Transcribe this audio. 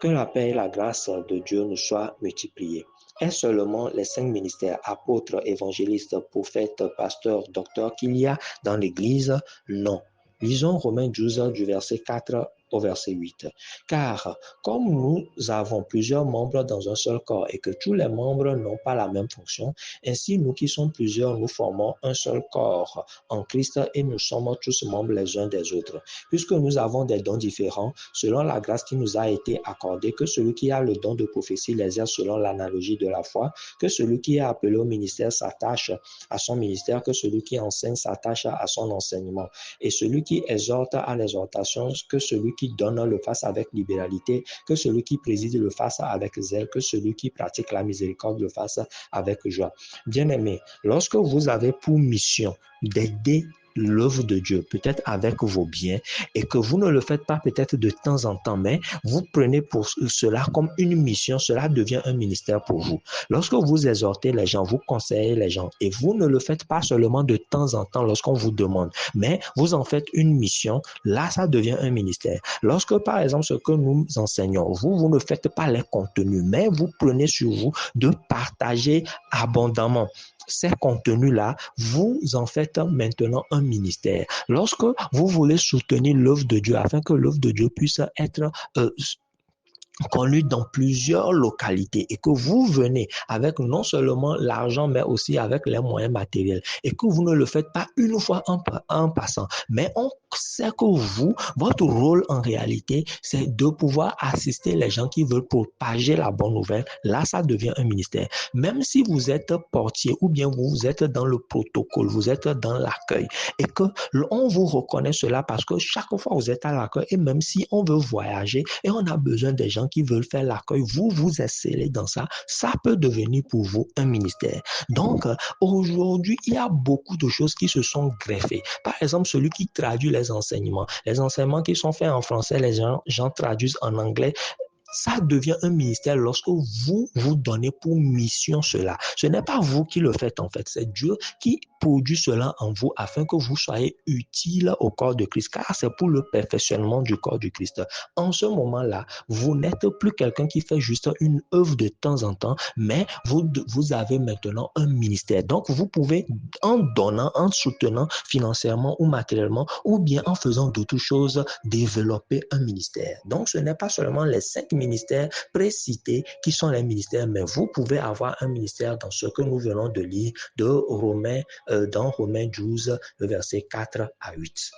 Que la paix et la grâce de Dieu nous soient multipliées. Est-ce seulement les 5 ministères, apôtres, évangélistes, prophètes, pasteurs, docteurs qu'il y a dans l'Église? Non. Lisons Romains 12 du verset 4 au verset 8. Car comme nous avons plusieurs membres dans un seul corps et que tous les membres n'ont pas la même fonction, ainsi nous qui sommes plusieurs, nous formons un seul corps en Christ et nous sommes tous membres les uns des autres. Puisque nous avons des dons différents, selon la grâce qui nous a été accordée, que celui qui a le don de prophétie l'exerce selon l'analogie de la foi, que celui qui est appelé au ministère s'attache à son ministère, que celui qui enseigne s'attache à son enseignement, et celui qui exhorte à l'exhortation, que celui qui donne le fasse avec libéralité, que celui qui préside le fasse avec zèle, que celui qui pratique la miséricorde le fasse avec joie. Bien-aimés, lorsque vous avez pour mission d'aider l'œuvre de Dieu, peut-être avec vos biens, et que vous ne le faites pas peut-être de temps en temps, mais vous prenez pour cela comme une mission, cela devient un ministère pour vous. Lorsque vous exhortez les gens, vous conseillez les gens, et vous ne le faites pas seulement de temps en temps lorsqu'on vous demande, mais vous en faites une mission, là, ça devient un ministère. Lorsque, par exemple, ce que nous enseignons, vous ne faites pas les contenus, mais vous prenez sur vous de partager abondamment ces contenus-là, vous en faites maintenant un ministère. Lorsque vous voulez soutenir l'œuvre de Dieu afin que l'œuvre de Dieu puisse être connu dans plusieurs localités et que vous venez avec non seulement l'argent mais aussi avec les moyens matériels et que vous ne le faites pas une fois en passant, mais on sait que vous, votre rôle en réalité, c'est de pouvoir assister les gens qui veulent propager la bonne nouvelle. Là, ça devient un ministère. Même si vous êtes portier ou bien vous êtes dans le protocole, vous êtes dans l'accueil et que on vous reconnaît cela parce que chaque fois vous êtes à l'accueil et même si on veut voyager et on a besoin des gens qui veulent faire l'accueil, vous excellez dans ça, ça peut devenir pour vous un ministère. Donc, aujourd'hui, il y a beaucoup de choses qui se sont greffées. Par exemple, celui qui traduit les enseignements qui sont faits en français, les gens traduisent en anglais. Ça devient un ministère lorsque vous donnez pour mission cela. Ce n'est pas vous qui le faites en fait, c'est Dieu qui produit cela en vous afin que vous soyez utile au corps de Christ, car c'est pour le perfectionnement du corps du Christ. En ce moment-là, vous n'êtes plus quelqu'un qui fait juste une œuvre de temps en temps, mais vous avez maintenant un ministère. Donc, vous pouvez, en donnant, en soutenant financièrement ou matériellement, ou bien en faisant d'autres choses, développer un ministère. Donc, ce n'est pas seulement les 5 ministères précités qui sont les ministères, mais vous pouvez avoir un ministère dans ce que nous venons de lire dans Romains 12, le verset 4 à 8.